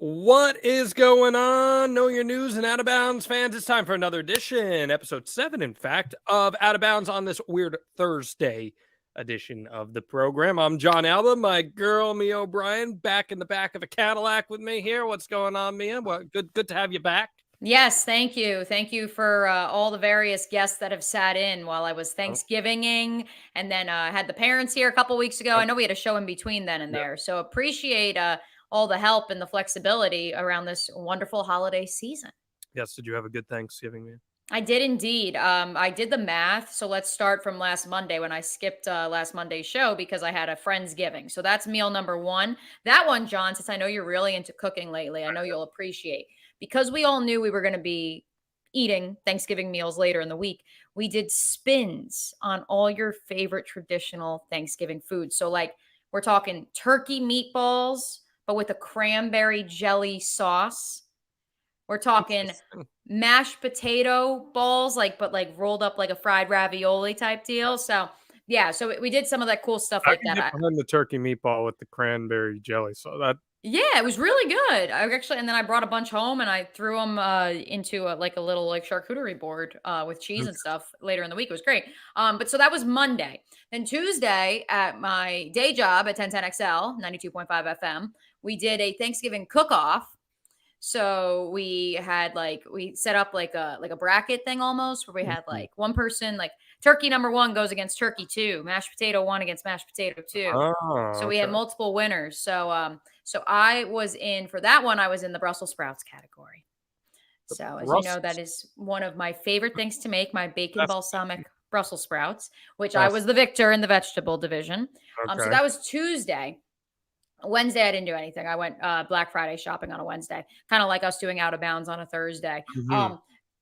What is going on? Know your news and Out of Bounds fans. It's time for another edition, episode 7, in fact, of Out of Bounds on this weird Thursday edition of the program. I'm John Alba, my girl Mia O'Brien, back in the back of a Cadillac with me here. What's going on, Mia? Well, good to have you back. Yes, thank you. Thank you for all the various guests that have sat in while I was Thanksgiving, and then had the parents here a couple weeks ago. I know we had a show in between then and there, so appreciate all the help and the flexibility around this wonderful holiday season. Yes, did you have a good Thanksgiving, Mia? I did indeed. I did the math, so let's start from last Monday when I skipped last Monday's show because I had a Friendsgiving. So that's meal number one. That one, John, since I know you're really into cooking lately, I know you'll appreciate. Because we all knew we were going to be eating Thanksgiving meals later in the week, we did spins on all your favorite traditional Thanksgiving foods. So, like, we're talking turkey meatballs, but with a cranberry jelly sauce. We're talking mashed potato balls, but rolled up like a fried ravioli type deal. So, yeah, so we did some of that cool stuff I like can get that. behind the turkey meatball with the cranberry jelly, so that Yeah, it was really good. And then I brought a bunch home and I threw them into a little charcuterie board with cheese and stuff later in the week. It was great. But so that was Monday. Then Tuesday at my day job at 1010XL 92.5 FM, we did a Thanksgiving cook-off. So we set up like a bracket thing almost where we had like one person, like turkey number one goes against turkey two, mashed potato one against mashed potato two. So we had multiple winners. So I was in for that one. I was in the Brussels sprouts category. So as you know, that is one of my favorite things to make, my bacon balsamic Brussels sprouts, which I was the victor in the vegetable division. So that was Tuesday. Wednesday, I didn't do anything. I went Black Friday shopping on a Wednesday, kind of like us doing Out of Bounds on a Thursday.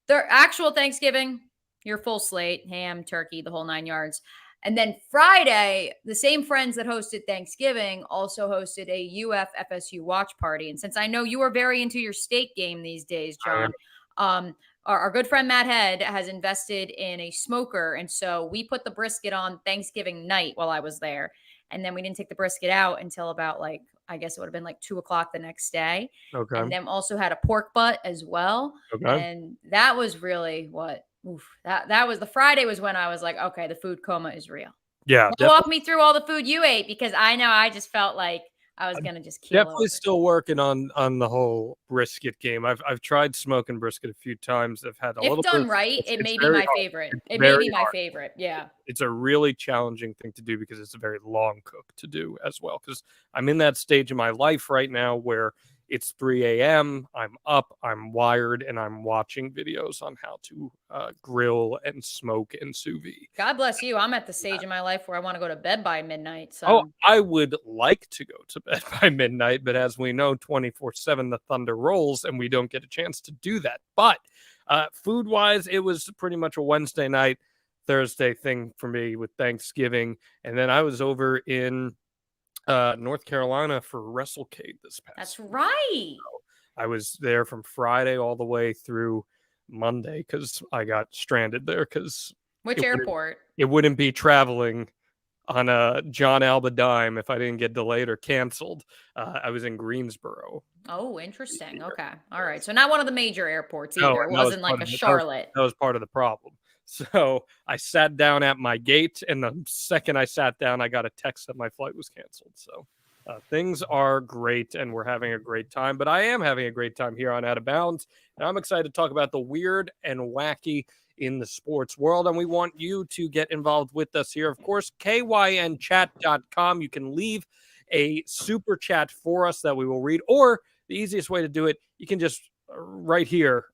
The actual Thanksgiving, your full slate, ham, turkey, the whole 9 yards. And then Friday, the same friends that hosted Thanksgiving also hosted a UF FSU watch party. And since I know you are very into your state game these days, John, our good friend Matt Head has invested in a smoker. And so we put the brisket on Thanksgiving night while I was there. And then we didn't take the brisket out until about I guess it would have been 2:00 the next day. Okay. And then also had a pork butt as well. Okay. And that was really that was the Friday was when I was like, okay, the food coma is real. Yeah. Walk me through all the food you ate because I know I just felt like I was gonna just kill. Definitely still working on the whole brisket game. I've tried smoking brisket a few times. I've had a little. If done right, it may be my favorite. It may be my favorite. Yeah. It's a really challenging thing to do because it's a very long cook to do as well. Because I'm in that stage of my life right now where it's 3 a.m. I'm up, I'm wired, and I'm watching videos on how to grill and smoke and sous vide. God bless you. I'm at the stage in my life where I want to go to bed by midnight. So I would like to go to bed by midnight, but as we know, 24/7 the thunder rolls, and we don't get a chance to do that. But food-wise, it was pretty much a Wednesday night, Thursday thing for me with Thanksgiving, and then I was over in North Carolina for WrestleCade this past. That's right. So I was there from Friday all the way through Monday because I got stranded there because which airport? It wouldn't be traveling on a John Alba dime if I didn't get delayed or canceled. I was in Greensboro. Oh, interesting. Okay. All right. So not one of the major airports either. It wasn't like a Charlotte. That was part of the problem. So I sat down at my gate, and the second I sat down, I got a text that my flight was canceled. So things are great, and we're having a great time. But I am having a great time here on Out of Bounds, and I'm excited to talk about the weird and wacky in the sports world, and we want you to get involved with us here. Of course, kynchat.com. You can leave a super chat for us that we will read, or the easiest way to do it, you can just right here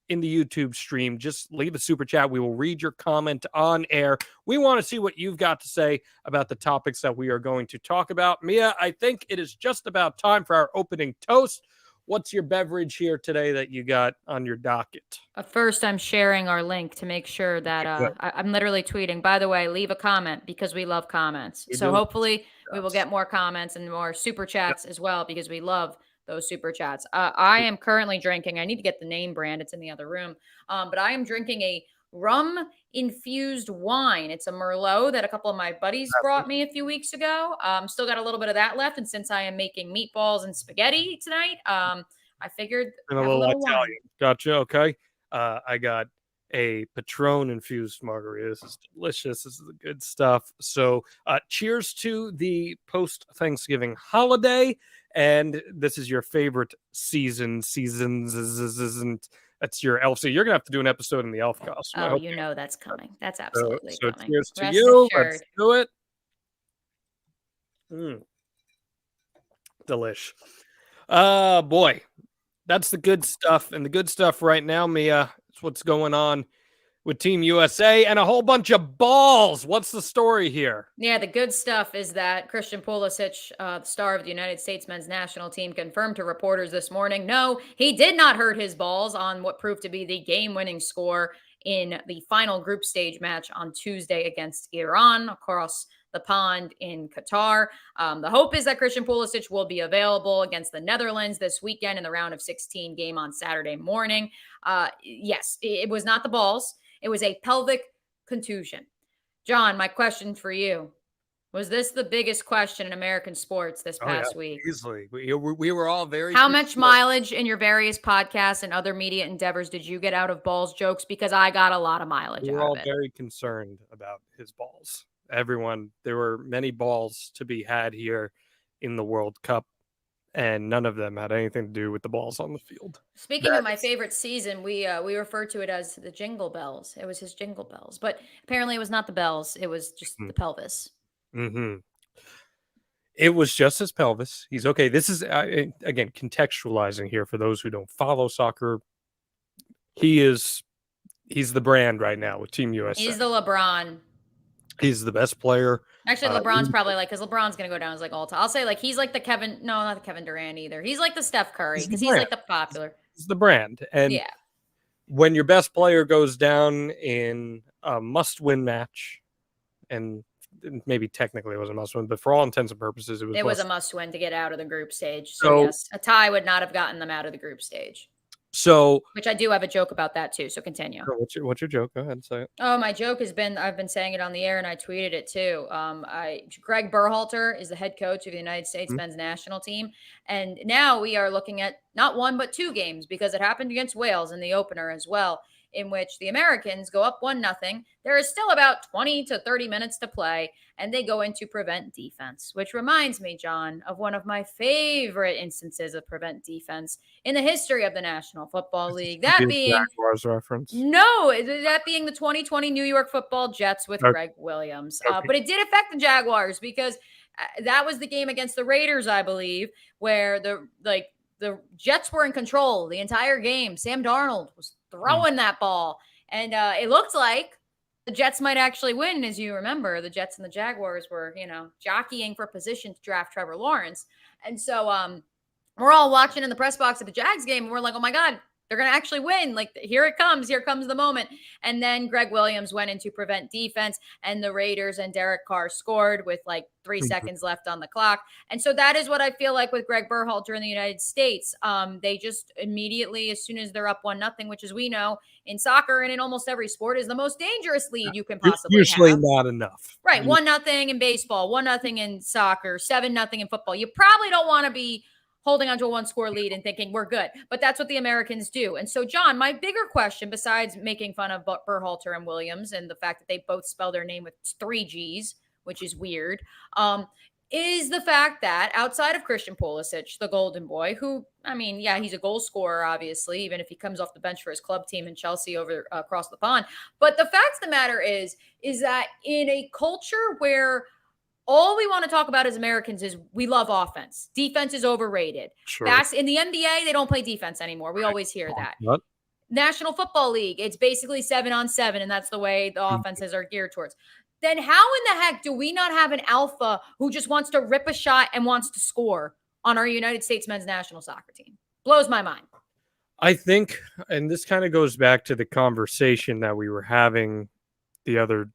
in the YouTube stream, just leave a super chat. We will read your comment on air. We want to see what you've got to say about the topics that we are going to talk about. Mia, I think it is just about time for our opening toast. What's your beverage here today that you got on your docket? First, I'm sharing our link to make sure that I'm literally tweeting. By the way, leave a comment because we love comments. So hopefully we will get more comments and more super chats as well because we love those super chats. I am currently drinking. I need to get the name brand. It's in the other room. But I am drinking a rum infused wine. It's a Merlot that a couple of my buddies brought me a few weeks ago. Still got a little bit of that left. And since I am making meatballs and spaghetti tonight, I figured And a have a little little wine. Italian. Gotcha. Okay. I got a Patron infused margarita. This is delicious. This is the good stuff. So, cheers to the post Thanksgiving holiday. And this is your favorite seasons. That's your elf. So you're gonna have to do an episode in the elf costume. I Oh, hope you you. know that's coming. That's absolutely So coming. cheers to Rest you. Let's assured. do it. Delish. Boy, that's the good stuff. And the good stuff right now, Mia, is what's going on with Team USA and a whole bunch of balls. What's the story here? Yeah, the good stuff is that Christian Pulisic, the star of the United States men's national team, confirmed to reporters this morning, no, he did not hurt his balls on what proved to be the game-winning score in the final group stage match on Tuesday against Iran across the pond in Qatar. The hope is that Christian Pulisic will be available against the Netherlands this weekend in the round of 16 game on Saturday morning. Yes, it was not the balls. It was a pelvic contusion. John, my question for you. Was this the biggest question in American sports this past week? Easily. We were all very. How much mileage in your various podcasts and other media endeavors did you get out of balls jokes? Because I got a lot of mileage We were out all of it. very concerned about his balls. Everyone, there were many balls to be had here in the World Cup, and none of them had anything to do with the balls on the field. Speaking of my favorite season, we referred to it as the Jingle Bells. It was his Jingle Bells, but apparently it was not the bells. It was just the pelvis. Mm-hmm. It was just his pelvis. He's okay. This is again contextualizing here for those who don't follow soccer. He's the brand right now with Team USA. He's the LeBron. He's the best player. Actually, LeBron's probably like, because LeBron's going to go down as like all time. I'll say like he's like the Kevin, no, not the Kevin Durant either. He's like the Steph Curry because he's like the popular. He's the brand. And yeah, when your best player goes down in a must-win match, and maybe technically it was a must-win, but for all intents and purposes, it was a must-win to get out of the group stage. So yes, a tie would not have gotten them out of the group stage. So, which I do have a joke about that too. So continue. What's your joke? Go ahead and say it. Oh, my joke has been, I've been saying it on the air and I tweeted it too. Greg Berhalter is the head coach of the United States men's national team. And now we are looking at not one, but two games because it happened against Wales in the opener as well, in which the Americans go up 1-0. There is still about 20 to 30 minutes to play, and they go into prevent defense, which reminds me, John, of one of my favorite instances of prevent defense in the history of the National Football League. That being Jaquars reference. No, that being the 2020 New York Football Jets with Greg Williams. But it did affect the Jaguars because that was the game against the Raiders, I believe, where the Jets were in control the entire game. Sam Darnold was throwing that ball. And it looked like the Jets might actually win. As you remember, the Jets and the Jaguars were, jockeying for position to draft Trevor Lawrence. And so we're all watching in the press box at the Jags game. And we're like, oh, my God, they're going to actually win. Like, here it comes. Here comes the moment. And then Greg Williams went into prevent defense, and the Raiders and Derek Carr scored with like 3 seconds left on the clock. And so that is what I feel like with Greg Berhalter in the United States. They just immediately, as soon as they're up 1-0, which, as we know, in soccer and in almost every sport is the most dangerous lead you can possibly usually have. Not enough. Right. 1-0 in baseball, 1-0 in soccer, 7-0 in football. You probably don't want to be holding onto a one-score lead and thinking we're good. But that's what the Americans do. And so, John, my bigger question, besides making fun of Berhalter and Williams and the fact that they both spell their name with 3 G's, which is weird, is the fact that outside of Christian Pulisic, the golden boy, who, I mean, yeah, he's a goal scorer, obviously, even if he comes off the bench for his club team in Chelsea over across the pond. But the fact of the matter is that in a culture where all we want to talk about as Americans is we love offense. Defense is overrated. Sure. In the NBA, they don't play defense anymore. We always hear that. What? National Football League, it's basically 7-on-7, and that's the way the offenses are geared towards. Then how in the heck do we not have an alpha who just wants to rip a shot and wants to score on our United States men's national soccer team? Blows my mind. I think, and this kind of goes back to the conversation that we were having the other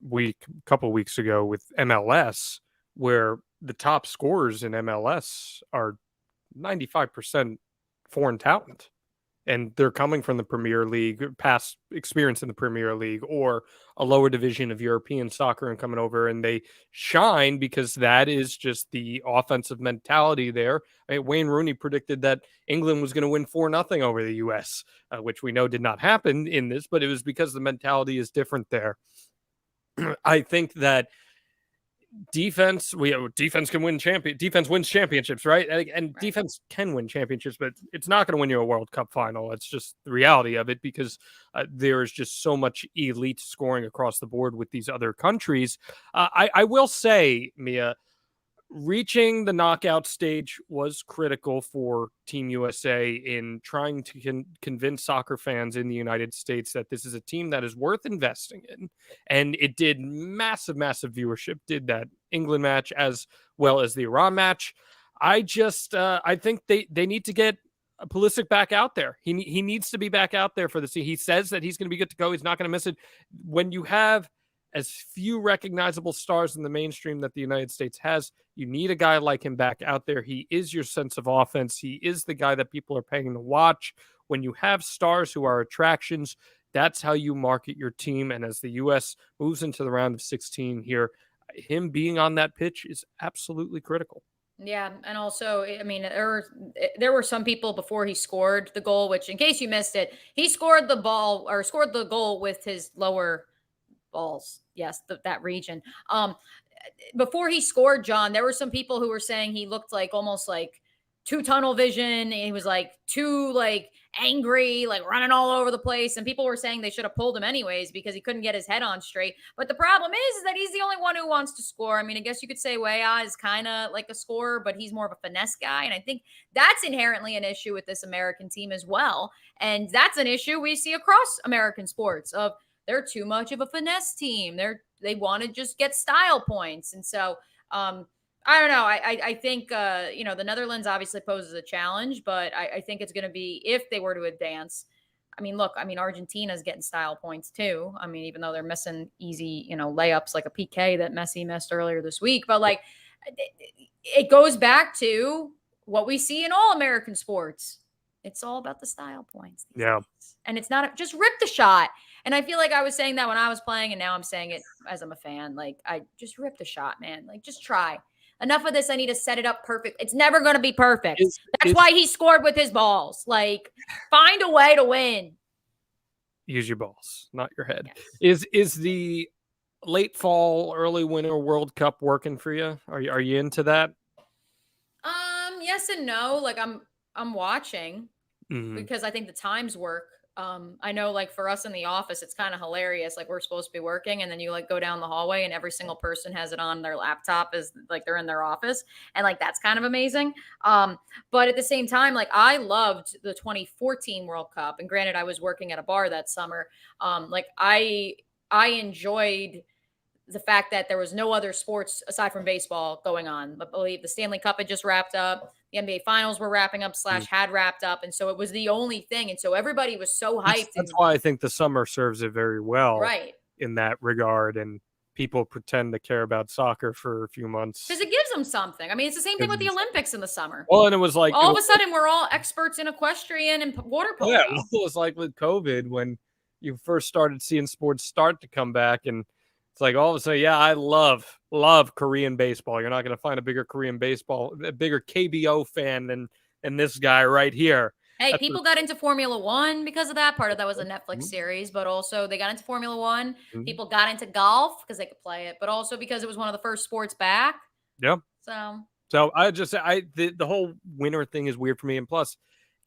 week, a couple weeks ago with MLS, where the top scorers in MLS are 95% foreign talent. and they're coming from the Premier League, past experience in the Premier League, or a lower division of European soccer and coming over, and they shine because that is just the offensive mentality there. I mean, Wayne Rooney predicted that England was going to win 4-0 over the U.S., which we know did not happen in this, but it was because the mentality is different there. I think that defense can win defense wins championships, right? And defense can win championships, but it's not going to win you a World Cup final. It's just the reality of it, because there is just so much elite scoring across the board with these other countries. I will say, Mia, reaching the knockout stage was critical for Team USA in trying to convince soccer fans in the United States that this is a team that is worth investing in. And it did massive viewership, did that England match as well as the Iran match. I think they need to get Pulisic back out there. He needs to be back out there for the season. He says that he's going to be good to go. He's not going to miss it. When you have as few recognizable stars in the mainstream that the United States has, you need a guy like him back out there. He is your sense of offense. He is the guy that people are paying to watch. When you have stars who are attractions, that's how you market your team. And as the U.S. moves into the round of 16 here, him being on that pitch is absolutely critical. Yeah, and also, I mean, there were some people before he scored the goal, which, in case you missed it, he scored the goal with his lower balls. Yes, that region. Before he scored, John, there were some people who were saying he looked like almost like too tunnel vision. He was like too like angry, like running all over the place. And people were saying they should have pulled him anyways because he couldn't get his head on straight. But the problem is that he's the only one who wants to score. I mean, I guess you could say Weah is kind of like a scorer, but he's more of a finesse guy. And I think that's inherently an issue with this American team as well. And that's an issue we see across American sports of they're too much of a finesse team. They want to just get style points. And so, I don't know. I think, the Netherlands obviously poses a challenge, but I think it's going to be, if they were to advance, Argentina's getting style points too. I mean, even though they're missing easy, layups like a PK that Messi missed earlier this week, but like it goes back to what we see in all American sports. It's all about the style points. Yeah. Days. And it's not just rip the shot. And I feel like I was saying that when I was playing, and now I'm saying it as I'm a fan. Like, I just rip the shot, man. Like, just try. Enough of this. I need to set it up perfect. It's never going to be perfect. That's why he scored with his balls. Like, find a way to win. Use your balls, not your head. Yes. Is the late fall, early winter World Cup working for you? Are you into that? Yes and no. Like, I'm watching because I think the times work. I know, like, for us in the office, it's kind of hilarious. Like, we're supposed to be working, and then you like go down the hallway and every single person has it on their laptop as like they're in their office. And like, that's kind of amazing. But at the same time, like, I loved the 2014 World Cup. And granted, I was working at a bar that summer. Like, I enjoyed the fact that there was no other sports aside from baseball going on. I believe the Stanley Cup had just wrapped up. The NBA finals were wrapping up / had wrapped up. And so it was the only thing. And so everybody was so hyped. That's why I think the summer serves it very well, right, in that regard. And people pretend to care about soccer for a few months. Because it gives them something. I mean, it's the same thing with the Olympics in the summer. Well, and it was like... all of a sudden, we're all experts in equestrian and water polo. Yeah, it was like with COVID when you first started seeing sports start to come back, and it's like all of a sudden, yeah, I love Korean baseball. You're not going to find a bigger KBO fan than this guy right here. Hey, people got into Formula One because of that. Part of that was a Netflix series, but also they got into Formula One. People got into golf because they could play it, but also because it was one of the first sports back. Yeah. So the whole winter thing is weird for me, and plus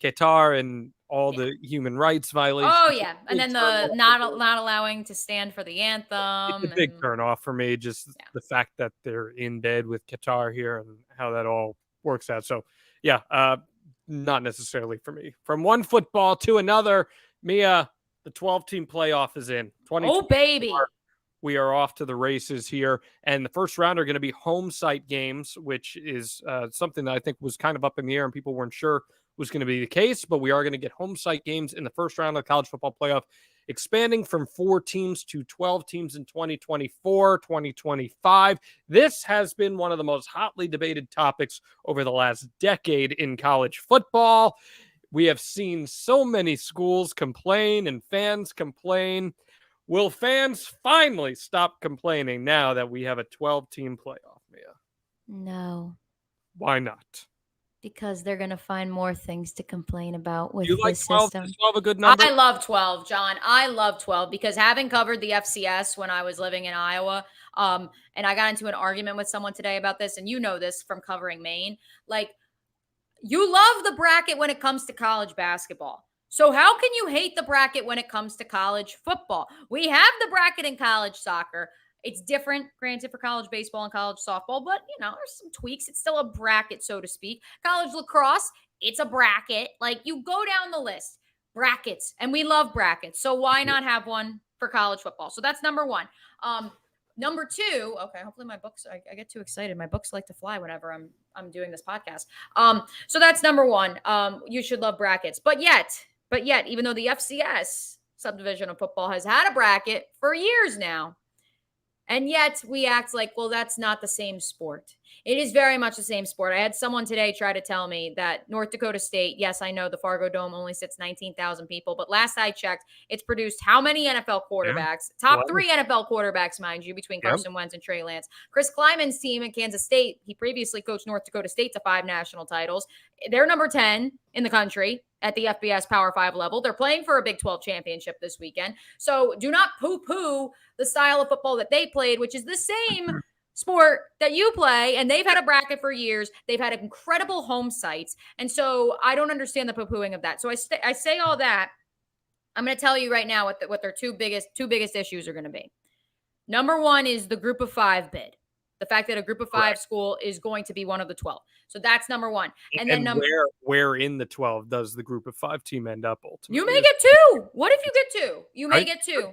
Qatar and all the human rights violations. Oh yeah, and then the not allowing to stand for the anthem. It's a big turn off for me. Just the fact that they're in bed with Qatar here and how that all works out. So yeah, not necessarily for me. From one football to another, Mia, the 12-team playoff is in. Oh baby. We are off to the races here, and the first round are going to be home site games, which is something that I think was kind of up in the air and people weren't sure was going to be the case, but we are going to get home site games in the first round of the college football playoff, expanding from 4 teams to 12 teams in 2024, 2025. This has been one of the most hotly debated topics over the last decade in college football. We have seen so many schools complain and fans complain. Will fans finally stop complaining now that we have a 12-team playoff, Mia? No. Why not? Because they're going to find more things to complain about with You like this 12? system. Is 12 a good number? I love 12, John. I love 12 because having covered the FCS when I was living in Iowa, and I got into an argument with someone today about this, and you know this from covering Maine, like, you love the bracket when it comes to college basketball. So how can you hate the bracket when it comes to college football? We have the bracket in college soccer. It's different, granted, for college baseball and college softball, but, there's some tweaks. It's still a bracket, so to speak. College lacrosse, it's a bracket. Like, you go down the list, brackets, and we love brackets. So why not have one for college football? So that's number one. Number two, okay, hopefully my books, I get too excited. My books like to fly whenever I'm doing this podcast. So that's number one. You should love brackets. But yet, even though the FCS subdivision of football has had a bracket for years now, and yet we act like, well, that's not the same sport. It is very much the same sport. I had someone today try to tell me that North Dakota State, yes, I know the Fargo Dome only sits 19,000 people, but last I checked, it's produced how many NFL quarterbacks? Yeah. Top 3 NFL quarterbacks, mind you, between Carson Wentz and Trey Lance. Chris Kleiman's team in Kansas State, he previously coached North Dakota State to 5 national titles. They're number 10 in the country at the FBS Power 5 level. They're playing for a Big 12 championship this weekend. So do not poo-poo the style of football that they played, which is the same sport that you play, and they've had a bracket for years. They've had incredible home sites, and so I don't understand the poo-pooing of that. So I say all that. I'm going to tell you right now what their two biggest issues are going to be. Number one is the group of 5 bid. The fact that a group of 5 school is going to be one of the 12. So that's number one. And then where in the 12 does the group of 5 team end up ultimately? You may get 2. What if you get 2? You may get 2.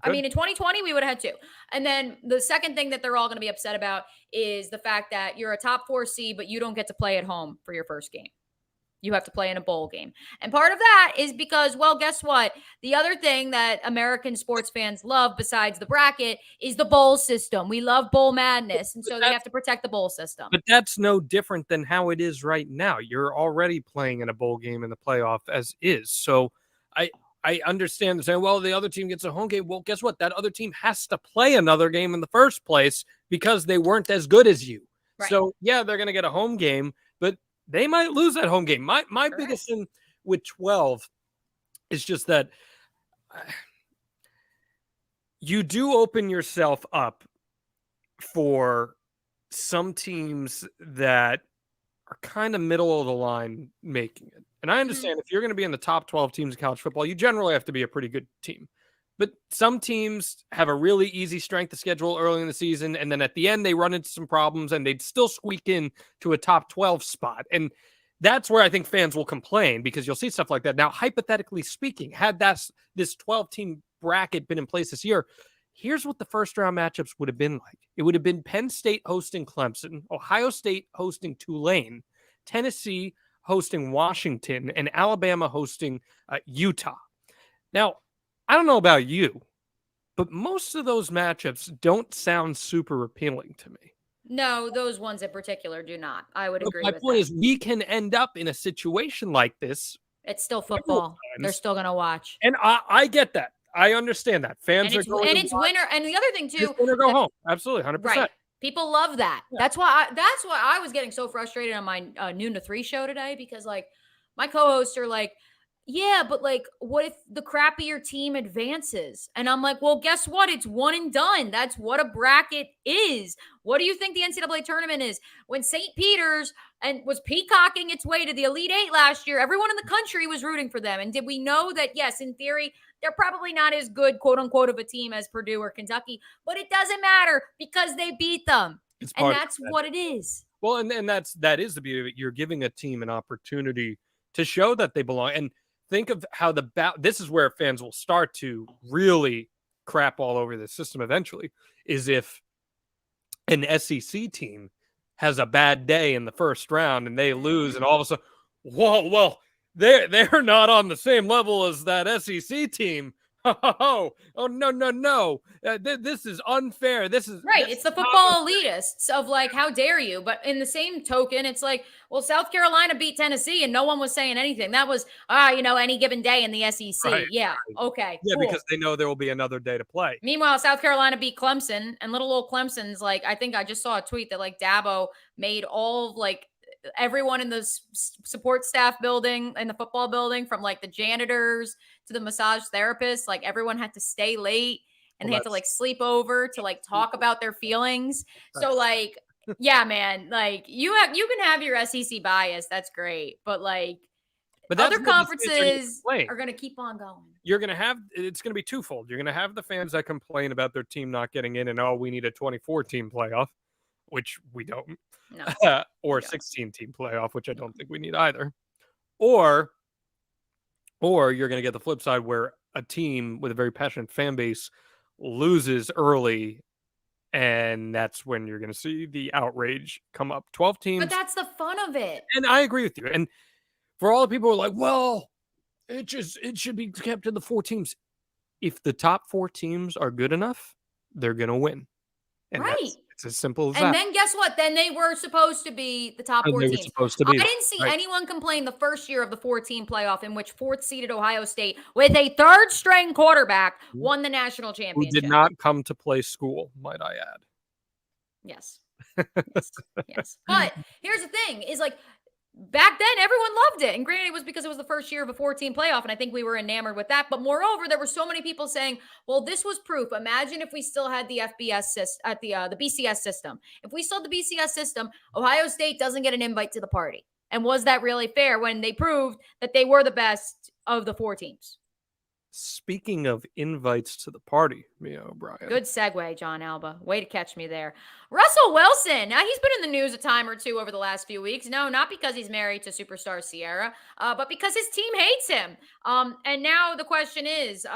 I mean, in 2020, we would have had 2. And then the second thing that they're all going to be upset about is the fact that you're a top 4 seed, but you don't get to play at home for your first game. You have to play in a bowl game. And part of that is because, well, guess what? The other thing that American sports fans love besides the bracket is the bowl system. We love bowl madness. And so they have to protect the bowl system. But that's no different than how it is right now. You're already playing in a bowl game in the playoff as is. So I understand the saying, well, the other team gets a home game. Well, guess what? That other team has to play another game in the first place because they weren't as good as you. Right. So, yeah, they're going to get a home game, but they might lose that home game. My biggest thing with 12 is just that you do open yourself up for some teams that are kind of middle of the line making it. And I understand if you're going to be in the top 12 teams in college football, you generally have to be a pretty good team. But some teams have a really easy strength of schedule early in the season, and then at the end they run into some problems, and they'd still squeak in to a top 12 spot. And that's where I think fans will complain, because you'll see stuff like that. Now, hypothetically speaking, had this 12-team bracket been in place this year, here's what the first-round matchups would have been like. It would have been Penn State hosting Clemson, Ohio State hosting Tulane, Tennessee hosting Washington, and Alabama hosting Utah. Now, I don't know about you, but most of those matchups don't sound super appealing to me. No, those ones in particular do not. I would agree with that. My point is, we can end up in a situation like this. It's still football. They're still going to watch. And I get that. I understand that. Fans are going to watch. And it's winner. And the other thing, too. It's winner go home. Absolutely, 100%. Right. People love that. Yeah. That's why I was getting so frustrated on my noon to 3 show today, because like my co-hosts are like, yeah, but like, what if the crappier team advances? And I'm like, well, guess what? It's one and done. That's what a bracket is. What do you think the NCAA tournament is? When St. Peter's was peacocking its way to the Elite Eight last year, everyone in the country was rooting for them. And did we know that, yes, in theory, they're probably not as good, quote unquote, of a team as Purdue or Kentucky, but it doesn't matter because they beat them. And that's what it is. Well, and that is the beauty of it. You're giving a team an opportunity to show that they belong. And think of how this is where fans will start to really crap all over the system eventually, is if an SEC team has a bad day in the first round and they lose, and all of a sudden, well, they're not on the same level as that SEC team. Oh, no. This is unfair. Right. This It's the is not football elitists of like, how dare you? But in the same token, it's like, well, South Carolina beat Tennessee and no one was saying anything. That was, any given day in the SEC. right. Yeah. Okay. Yeah, Cool. because they know there will be another day to play. Meanwhile, South Carolina beat Clemson, and little old Clemson's like, I think I just saw a tweet that like Dabo made all of, like, everyone in the support staff building in the football building, from like the janitors to the massage therapists, like everyone had to stay late and Well, they had to like sleep over to like talk about their feelings. So like, yeah, man, like you can have your SEC bias, that's great, but like But that's other what the fans are gonna conferences complain. are going to keep on going. It's going to be twofold. You're going to have the fans that complain about their team not getting in, and we need a 24-team playoff, which we don't, No, or a don't. 16-team playoff, which I don't think we need either. Or you're going to get the flip side where a team with a very passionate fan base loses early, and that's when you're going to see the outrage come up. 12 teams. But that's the fun of it. And I agree with you. And for all the people who are like, well, it should be kept to the 4 teams. If the top 4 teams are good enough, they're going to win. And right. It's as simple as that. And then guess what? Then they were supposed to be the top 4 They were teams. supposed to be I didn't see anyone complain the first year of the 4-team playoff in which 4th seeded Ohio State with a 3rd string quarterback won the national Who championship. did not come to play school, might I add. Yes. Yes. But here's the thing is like, back then, everyone loved it. And granted, it was because it was the first year of a 4-team playoff. And I think we were enamored with that. But moreover, there were so many people saying, well, this was proof. Imagine if we still had the FBS at the BCS system. If we still had the BCS system, Ohio State doesn't get an invite to the party. And was that really fair when they proved that they were the best of the 4 teams? Speaking of invites to the party, Mia O'Brien. Good segue, John Alba. Way to catch me there. Russell Wilson. Now, he's been in the news a time or two over the last few weeks. No, not because he's married to superstar Sierra, but because his team hates him. And now the question is,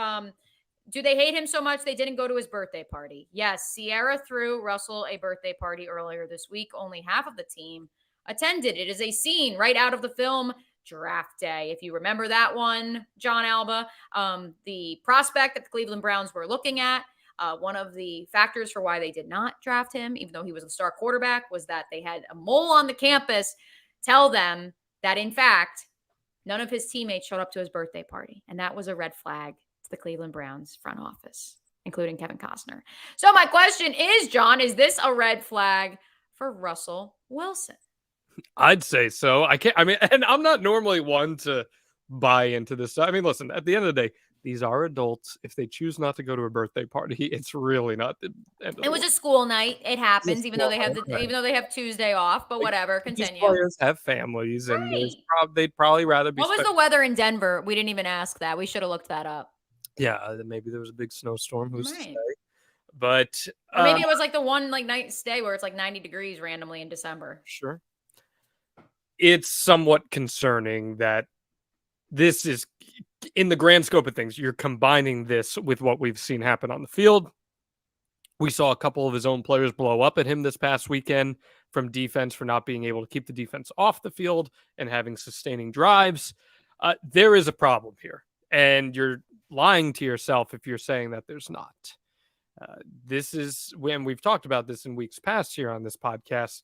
do they hate him so much they didn't go to his birthday party? Yes, Sierra threw Russell a birthday party earlier this week. Only half of the team attended. It is a scene right out of the film Draft Day. If you remember that one, John Alba, the prospect that the Cleveland Browns were looking at, one of the factors for why they did not draft him, even though he was a star quarterback, was that they had a mole on the campus tell them that, in fact, none of his teammates showed up to his birthday party. And that was a red flag to the Cleveland Browns front office, including Kevin Costner. So my question is, John, is this a red flag for Russell Wilson? I'd say so. And I'm not normally one to buy into this stuff. I mean, listen, at the end of the day, these are adults. If they choose not to go to a birthday party, it's really not the end of It was a school night. It happens, even though they have Tuesday off, but whatever. Continue. These players have families, and they'd probably rather be. What was the weather in Denver? We didn't even ask that. We should have looked that up. Yeah, maybe there was a big snowstorm. Who's to say? But or maybe it was like the one night stay where it's like 90 degrees randomly in December. Sure. It's somewhat concerning that this is, in the grand scope of things, you're combining this with what we've seen happen on the field. We saw a couple of his own players blow up at him this past weekend from defense for not being able to keep the defense off the field and having sustaining drives. There is a problem here, and you're lying to yourself if you're saying that there's not. This is when we've talked about this in weeks past here on this podcast.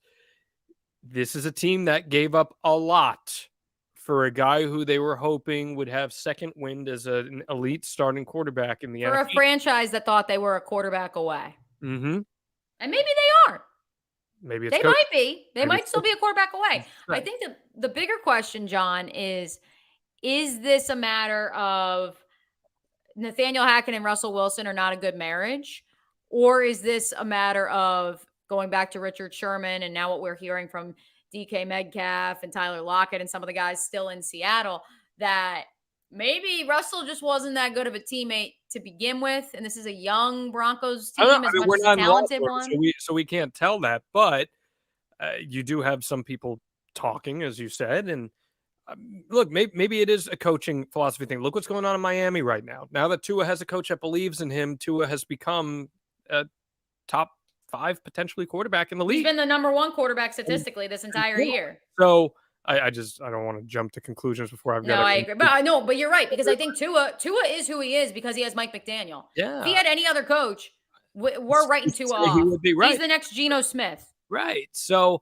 This is a team that gave up a lot for a guy who they were hoping would have second wind as an elite starting quarterback in the NFL. For a franchise that thought they were a quarterback away. Mm-hmm. And maybe they are. Maybe it's they might be. They might still be a quarterback away. Right. I think the bigger question, John, is this a matter of Nathaniel Hackett and Russell Wilson are not a good marriage? Or is this a matter of going back to Richard Sherman and now what we're hearing from DK Metcalf and Tyler Lockett and some of the guys still in Seattle, that maybe Russell just wasn't that good of a teammate to begin with, and this is a young Broncos team as much as a talented one? So we can't tell that, but you do have some people talking, as you said, and look, maybe it is a coaching philosophy thing. Look what's going on in Miami right now. Now that Tua has a coach that believes in him, Tua has become a top 5 potentially quarterback in the league. He's been the number 1 quarterback statistically this entire year. So I don't want to jump to conclusions before I've got. No, I agree, but I know, but you're right because I think Tua is who he is because he has Mike McDaniel. If he Yeah, had any other coach, we're writing Tua he off. would be right. He's the next Geno Smith. Right. So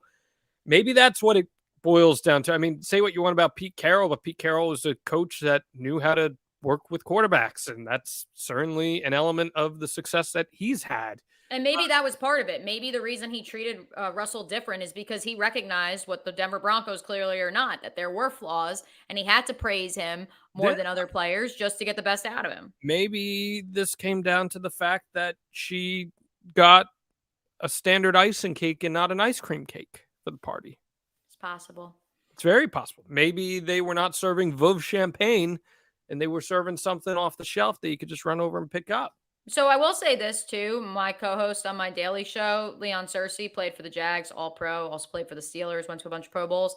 maybe that's what it boils down to. I mean, say what you want about Pete Carroll, but Pete Carroll is a coach that knew how to work with quarterbacks, and that's certainly an element of the success that he's had. And maybe that was part of it. Maybe the reason he treated Russell different is because he recognized what the Denver Broncos clearly are not, that there were flaws, and he had to praise him more than other players just to get the best out of him. Maybe this came down to the fact that she got a standard icing cake and not an ice cream cake for the party. It's possible. It's very possible. Maybe they were not serving Veuve champagne and they were serving something off the shelf that you could just run over and pick up. So I will say this too. My co-host on my daily show, Leon Searcy, played for the Jags, all pro, also played for the Steelers, went to a bunch of Pro Bowls.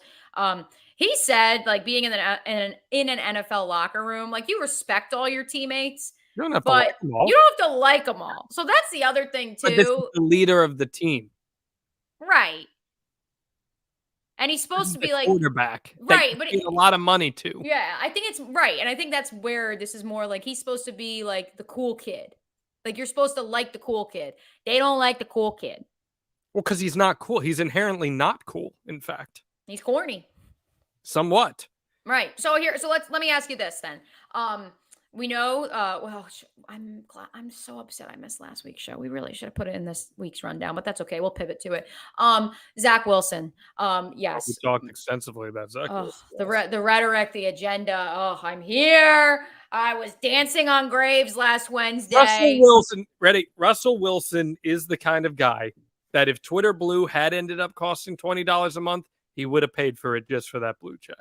He said, like, being in an NFL locker room, like, you respect all your teammates, You don't have to but like them all. you don't have to like them all. So that's the other thing But this is too. the leader of the team. Right. And he's supposed to be like quarterback. right, but a lot of money to. Yeah, I think it's right, and I think that's where this is more like he's supposed to be like the cool kid. Like you're supposed to like the cool kid. They don't like the cool kid. Well, because he's not cool. He's inherently not cool. In fact, he's corny. Somewhat. Right. So let me ask you this then. We know. I'm so upset I missed last week's show. We really should have put it in this week's rundown, but that's okay. We'll pivot to it. Zach Wilson. Yes. We talked extensively about Zach Wilson. The rhetoric, the agenda. Oh, I'm here. I was dancing on graves last Wednesday. Russell Wilson, ready? Russell Wilson is the kind of guy that if Twitter Blue had ended up costing $20 a month, he would have paid for it just for that blue check.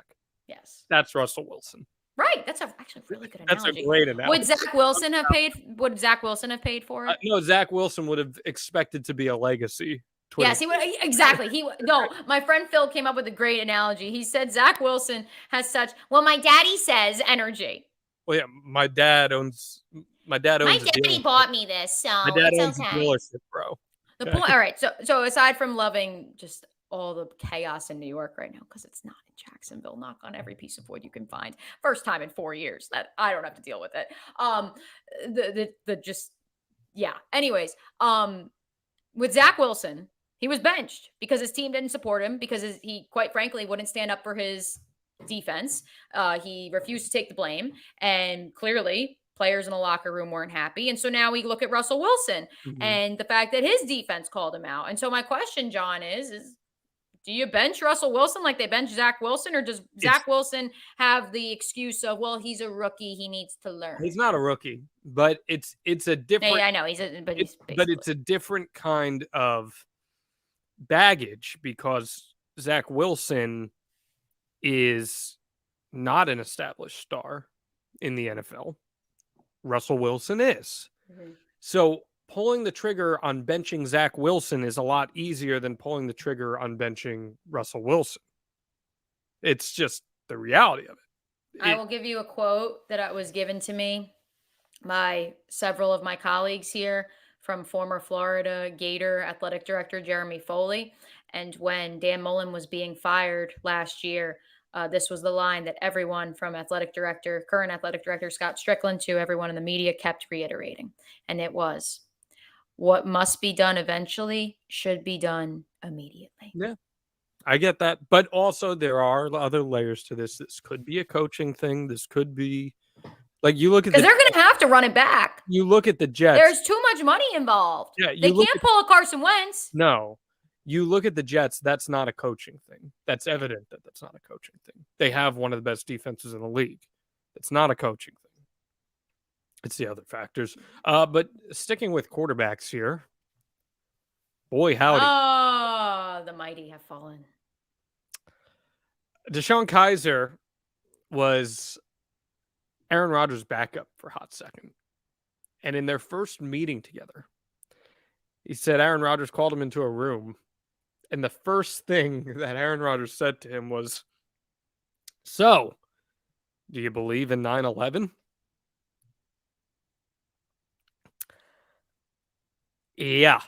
Yes. That's Russell Wilson. Right. That's actually a really good analogy. That's a great analogy. Would Zach Wilson have paid for it? No, Zach Wilson would have expected to be a legacy. Twitter. Yes, he would. Exactly. No, my friend Phil came up with a great analogy. He said Zach Wilson has such, well, my daddy says energy. Well, yeah, my dad owns. My daddy bought me this, so my dad owns okay. a dealership, bro. The point. All right. So aside from loving just all the chaos in New York right now, because it's not in Jacksonville, knock on every piece of wood you can find. First time in 4 years that I don't have to deal with it. Anyways, with Zach Wilson, he was benched because his team didn't support him because he quite frankly wouldn't stand up for his defense. He refused to take the blame, and clearly players in the locker room weren't happy. And so now we look at Russell Wilson and the fact that his defense called him out. And so my question, John, is do you bench Russell Wilson like they bench Zach Wilson, or does Zach Wilson have the excuse of, well, he's a rookie, he needs to learn? He's not a rookie, but it's a different. Yeah, I know but it's a different kind of baggage because Zach Wilson is not an established star in the NFL. Russell Wilson is. So pulling the trigger on benching Zach Wilson is a lot easier than pulling the trigger on benching Russell Wilson. It's just the reality of it. I will give you a quote that was given to me by several of my colleagues here from former Florida Gator athletic director Jeremy Foley. And when Dan Mullen was being fired last year, this was the line that everyone from current athletic director Scott Strickland to everyone in the media kept reiterating. And it was, what must be done eventually should be done immediately. Yeah, I get that. But also there are other layers to this. This could be a coaching thing. This could be like you look at because they're going to have to run it back. You look at the Jets. There's too much money involved. Yeah, they can't pull a Carson Wentz. No. You look at the Jets, that's not a coaching thing. That's evident that that's not a coaching thing. They have one of the best defenses in the league. It's not a coaching thing. It's the other factors. But sticking with quarterbacks here, boy, howdy. Oh, the mighty have fallen. DeShone Kizer was Aaron Rodgers' backup for a hot second. And in their first meeting together, he said Aaron Rodgers called him into a room. And the first thing that Aaron Rodgers said to him was, so, do you believe in 9/11? Yeah.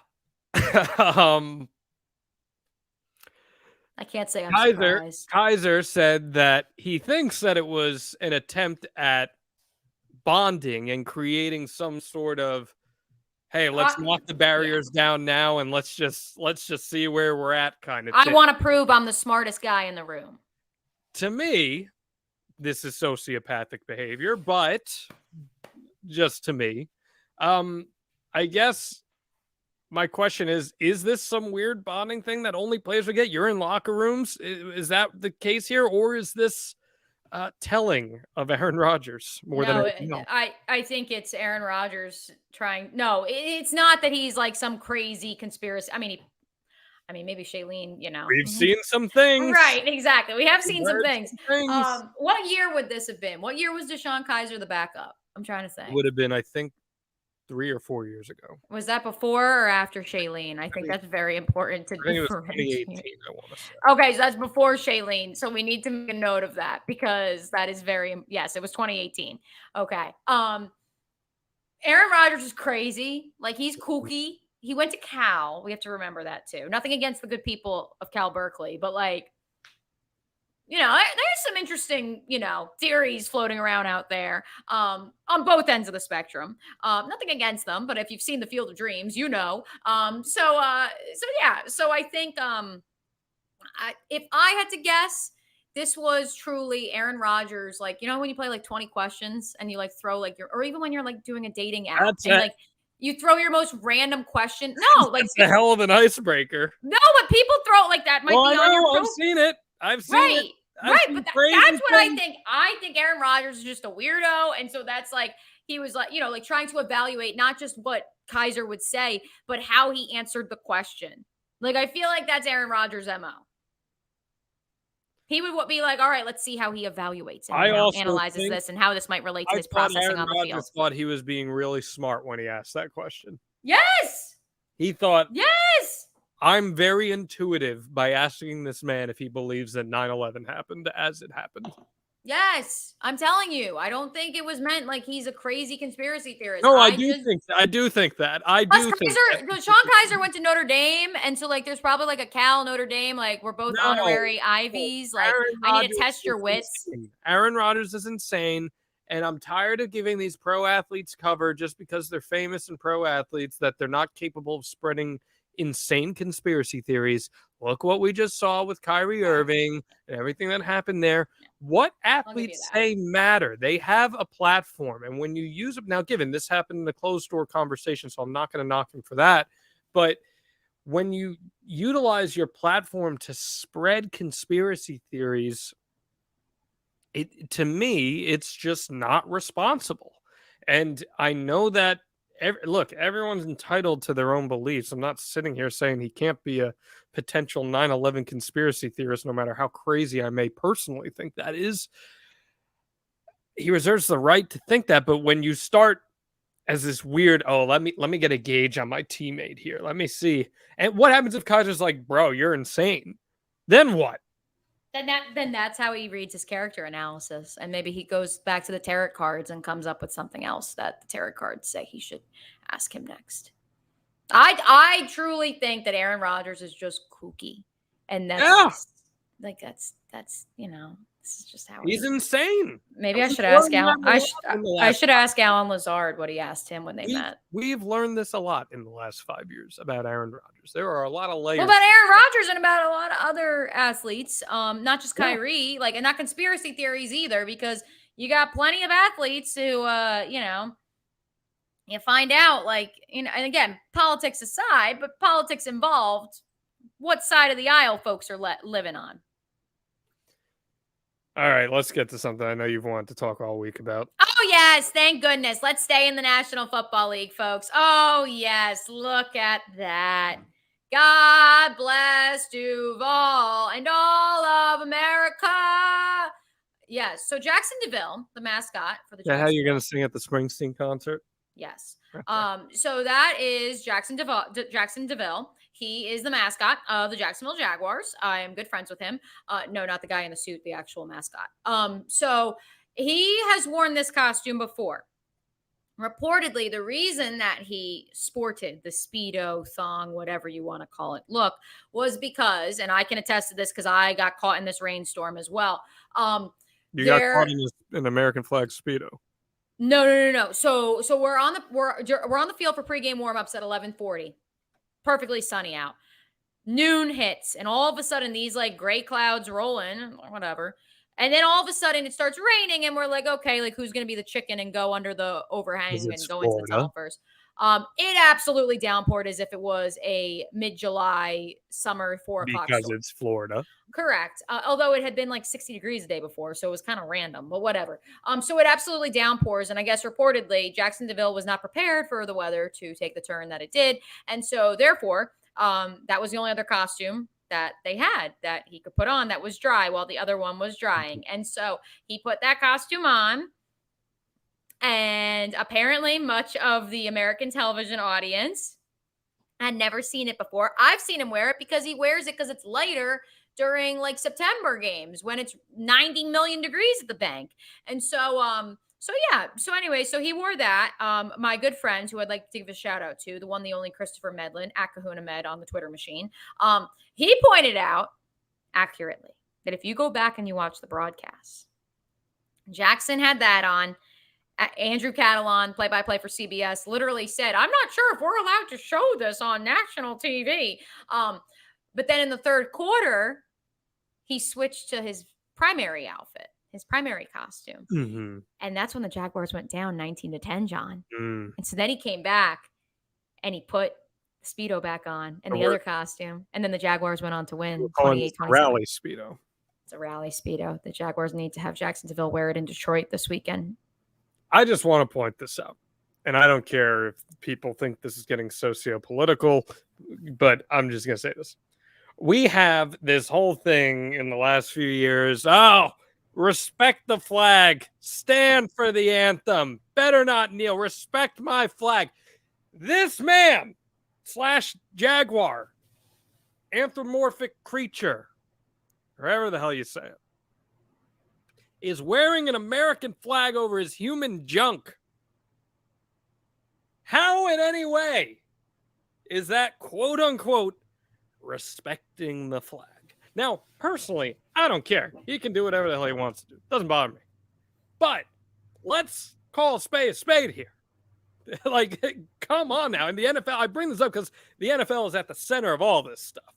I can't say I'm surprised. Kizer said that he thinks that it was an attempt at bonding and creating some sort of, hey, let's knock the barriers down now and let's just see where we're at kind of thing. I want to prove I'm the smartest guy in the room. To me, this is sociopathic behavior, but just to me, I guess my question is this some weird bonding thing that only players would get? You're in locker rooms. Is that the case here? Or is this telling of Aaron Rodgers more than anything else? I think it's Aaron Rodgers trying. No, it's not that he's like some crazy conspiracy. I mean, maybe Shailene, We've seen some things. Right, exactly. We have seen some things. What year would this have been? What year was DeShone Kizer the backup? I'm trying to think. Would have been, I think, 3 or 4 years ago. Was that before or after Shailene? I think that's very important to differentiate. 2018, I want to say. Okay, so that's before Shailene. So we need to make a note of that because that is yes, it was 2018. Okay. Aaron Rodgers is crazy. Like, he's kooky. He went to Cal. We have to remember that too. Nothing against the good people of Cal Berkeley, but like, there's some interesting, theories floating around out there on both ends of the spectrum. Nothing against them, but if you've seen the Field of Dreams, So I think if I had to guess, this was truly Aaron Rodgers. Like, when you play like 20 questions and you like throw like or even when you're like doing a dating app like you throw your most random question. No, like it's a hell of an icebreaker. No, but people throw like that might be on your profile. I've seen it. I've seen it. Right, but that's what I think. I think Aaron Rodgers is just a weirdo, and so that's like he was like, like trying to evaluate not just what Kizer would say, but how he answered the question. Like, I feel like that's Aaron Rodgers' MO. He would be like, all right, let's see how he evaluates and analyzes this and how this might relate to his processing on the field. Rodgers thought he was being really smart when he asked that question. Yes. He thought, yes. I'm very intuitive by asking this man if he believes that 9/11 happened as it happened. Yes, I'm telling you. I don't think it was meant like he's a crazy conspiracy theorist. No, I do think that. Sean Kizer went to Notre Dame, and so like there's probably like a Cal Notre Dame, like we're both honorary Ivies. Like, I need to test your wits. Insane. Aaron Rodgers is insane. And I'm tired of giving these pro athletes cover just because they're famous and pro athletes that they're not capable of spreading insane conspiracy theories. Look what we just saw with Kyrie Irving and everything that happened there. What athletes say matter. They have a platform. And when you use it now, given this happened in a closed door conversation, so I'm not going to knock him for that. But when you utilize your platform to spread conspiracy theories, to me, it's just not responsible. And I know that everyone's entitled to their own beliefs. I'm not sitting here saying he can't be a potential 9/11 conspiracy theorist, no matter how crazy I may personally think that is. He reserves the right to think that, but when you start as this weird, let me get a gauge on my teammate here. Let me see. And what happens if Kaiser's like, bro, you're insane? Then what? Then that's how he reads his character analysis. And maybe he goes back to the tarot cards and comes up with something else that the tarot cards say he should ask him next. I truly think that Aaron Rodgers is just kooky. And that's this is just how he's insane. Maybe I should ask Alan. I should ask Alan Lazard what he asked him when they met. We've learned this a lot in the last 5 years about Aaron Rodgers. There are a lot of layers. Well, about Aaron Rodgers and about a lot of other athletes, not just Kyrie, and not conspiracy theories either, because you got plenty of athletes who, you find out, and again, politics aside, but politics involved, what side of the aisle folks are living on. All right, let's get to something I know you've wanted to talk all week about. Oh, yes. Thank goodness. Let's stay in the National Football League, folks. Oh, yes. Look at that. God bless Duval and all of America. Yes. So Jackson DeVille, the mascot for the Jacksonville. How you're going to sing at the Springsteen concert? Yes. So that is Jackson DeVille. He is the mascot of the Jacksonville Jaguars. I am good friends with him. No, not the guy in the suit, the actual mascot. So he has worn this costume before. Reportedly, the reason that he sported the Speedo thong, whatever you want to call it, look, was because, and I can attest to this because I got caught in this rainstorm as well. You got caught in an American flag Speedo. No. So we're on the field for pregame warmups at 11:40. Perfectly sunny out. Noon hits, and all of a sudden these like gray clouds roll in, whatever. And then all of a sudden it starts raining, and we're like, okay, like who's going to be the chicken and go under the overhang and go into the tunnel first? It absolutely downpoured as if it was a mid-July summer 4 o'clock. Because it's Florida. Correct. Although it had been like 60 degrees the day before, so it was kind of random, but whatever. So it absolutely downpours, and I guess reportedly Jackson DeVille was not prepared for the weather to take the turn that it did, and so therefore that was the only other costume that they had that he could put on that was dry while the other one was drying. And so he put that costume on, and apparently much of the American television audience had never seen it before. I've seen him wear it because he wears it because it's lighter during like September games when it's 90 million degrees at the bank. And so anyway, so he wore that. My good friend, who I'd like to give a shout out to, the one, the only Christopher Medlin at Kahuna Med on the Twitter machine. He pointed out accurately that if you go back and you watch the broadcast, Jackson had that on. Andrew Catalan, play-by-play for CBS, literally said, "I'm not sure if we're allowed to show this on national TV." But then in the third quarter, he switched to his primary outfit, his primary costume. Mm-hmm. And that's when the Jaguars went down 19-10, John. Mm. And so then he came back and he put the Speedo back on and the other costume. And then the Jaguars went on to win 28-27. Rally Speedo. It's a rally Speedo. The Jaguars need to have Jackson DeVille wear it in Detroit this weekend. I just want to point this out. And I don't care if people think this is getting socio-political, but I'm just going to say this. We have this whole thing in the last few years. Oh, respect the flag. Stand for the anthem. Better not kneel. Respect my flag. This man / Jaguar, anthropomorphic creature, however the hell you say it, is wearing an American flag over his human junk. How in any way is that quote unquote respecting the flag? Now, personally, I don't care. He can do whatever the hell he wants to do. Doesn't bother me. But let's call a spade here. Like, come on now. In the NFL, I bring this up because the NFL is at the center of all this stuff.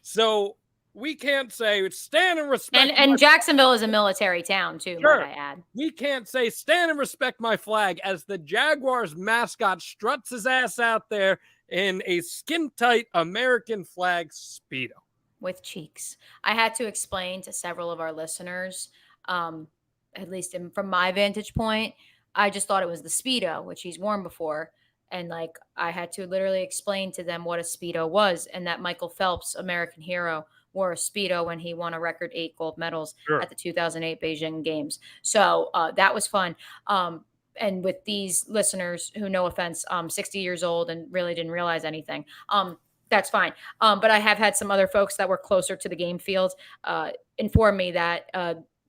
So we can't say stand and respect. And Jacksonville is a military town too, sure. Might I add. We can't say stand and respect my flag as the Jaguars mascot struts his ass out there in a skin-tight American flag Speedo. With cheeks. I had to explain to several of our listeners, at least from my vantage point, I just thought it was the Speedo, which he's worn before. And like, I had to literally explain to them what a Speedo was and that Michael Phelps, American hero, wore a Speedo when he won a record 8 gold medals at the 2008 Beijing Games. So that was fun. And with these listeners who, no offense, 60 years old and really didn't realize anything, that's fine. But I have had some other folks that were closer to the game field inform me that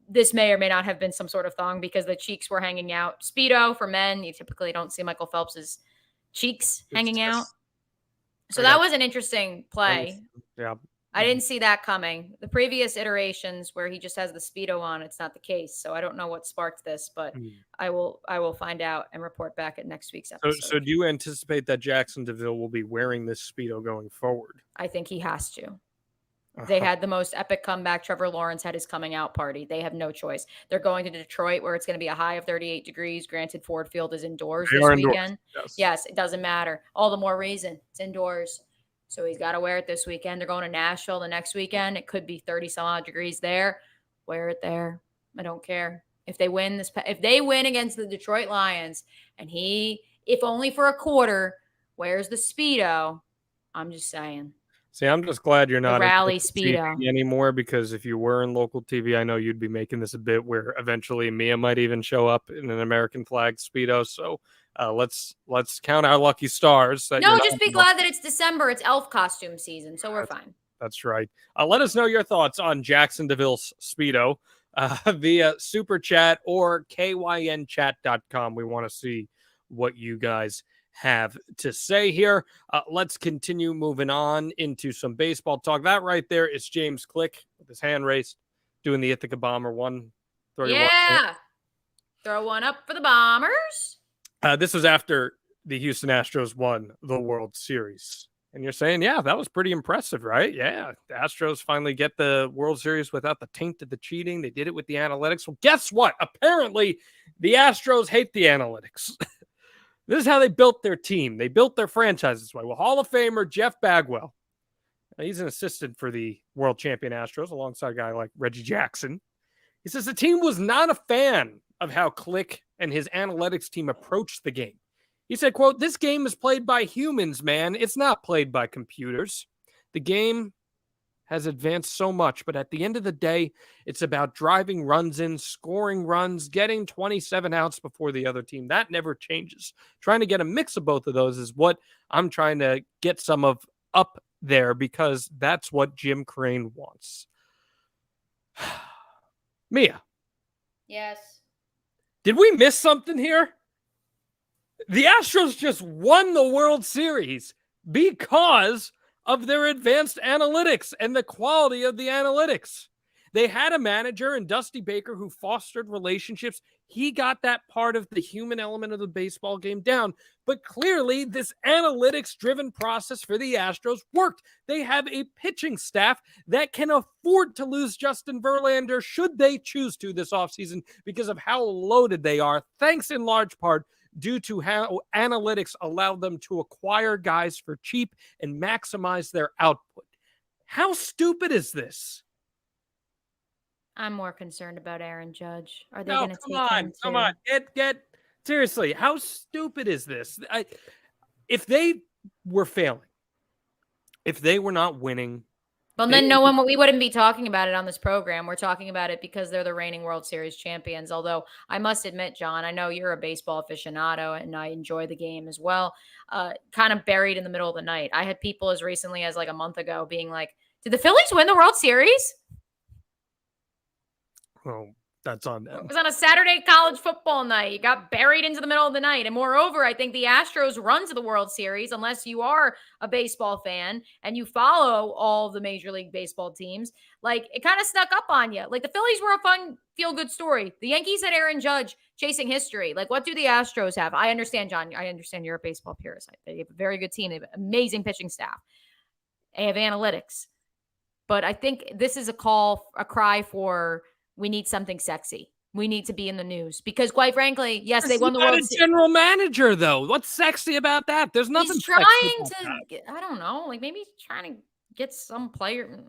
this may or may not have been some sort of thong because the cheeks were hanging out. Speedo for men, you typically don't see Michael Phelps's cheeks hanging out. So that was an interesting play. Yeah. I didn't see that coming. The previous iterations where he just has the Speedo on, it's not the case. So I don't know what sparked this, but I will find out and report back at next week's episode. So do you anticipate that Jackson DeVille will be wearing this Speedo going forward? I think he has to. They had the most epic comeback. Trevor Lawrence had his coming out party. They have no choice. They're going to Detroit where it's going to be a high of 38 degrees. Granted, Ford Field is indoors this weekend. Yes, it doesn't matter. All the more reason. It's indoors. So he's got to wear it this weekend. They're going to Nashville the next weekend. It could be 30 some odd degrees there. Wear it there. I don't care. If they win against the Detroit Lions and he, if only for a quarter, wears the Speedo, I'm just saying. See, I'm just glad you're not rally Speedo anymore, because if you were in local TV, I know you'd be making this a bit where eventually Mia might even show up in an American flag Speedo. So let's count our lucky stars. No, just be glad that it's December. It's elf costume season, so we're fine. That's right. Let us know your thoughts on Jackson DeVille's Speedo via Super Chat or kynchat.com. We want to see what you guys have to say here. Let's continue moving on into some baseball talk. That right there is James Click with his hand raised, doing the Ithaca Bomber one. Yeah. Throw one up for the Bombers. This was after the Houston Astros won the World Series. And you're saying, yeah, that was pretty impressive, right? Yeah, the Astros finally get the World Series without the taint of the cheating. They did it with the analytics. Well, guess what? Apparently, the Astros hate the analytics. This is how they built their team. They built their franchise this way. Well, Hall of Famer Jeff Bagwell, he's an assistant for the world champion Astros alongside a guy like Reggie Jackson. He says the team was not a fan of how Click and his analytics team approached the game. He said, quote, "This game is played by humans, man. It's not played by computers. The game has advanced so much, but at the end of the day, it's about driving runs in, scoring runs, getting 27 outs before the other team. That never changes. Trying to get a mix of both of those is what I'm trying to get some of up there because that's what Jim Crane wants." Mia. Yes. Did we miss something here? The Astros just won the World Series because of their advanced analytics and the quality of the analytics. They had a manager in Dusty Baker who fostered relationships. He got that part of the human element of the baseball game down. But clearly, this analytics-driven process for the Astros worked. They have a pitching staff that can afford to lose Justin Verlander should they choose to this offseason because of how loaded they are, thanks in large part due to how analytics allowed them to acquire guys for cheap and maximize their output. How stupid is this? I'm more concerned about Aaron Judge. Are they going to take him too? Come on. Get seriously. How stupid is this? If they were failing, if they were not winning, well, then we wouldn't be talking about it on this program. We're talking about it because they're the reigning World Series champions. Although I must admit, John, I know you're a baseball aficionado and I enjoy the game as well. Kind of buried in the middle of the night. I had people as recently as like a month ago being like, "Did the Phillies win the World Series?" Well, that's on them. It was on a Saturday college football night. You got buried into the middle of the night. And moreover, I think the Astros run to the World Series, unless you are a baseball fan and you follow all the Major League Baseball teams. Like, it kind of snuck up on you. Like, the Phillies were a fun, feel-good story. The Yankees had Aaron Judge chasing history. Like, what do the Astros have? I understand, John. I understand you're a baseball purist. They have a very good team. They have an amazing pitching staff. They have analytics. But I think this is a cry for... we need something sexy. We need to be in the news because, quite frankly, yes, they won the World Series. General manager, though, what's sexy about that? There's nothing. He's trying to. I don't know. Like maybe he's trying to get some player,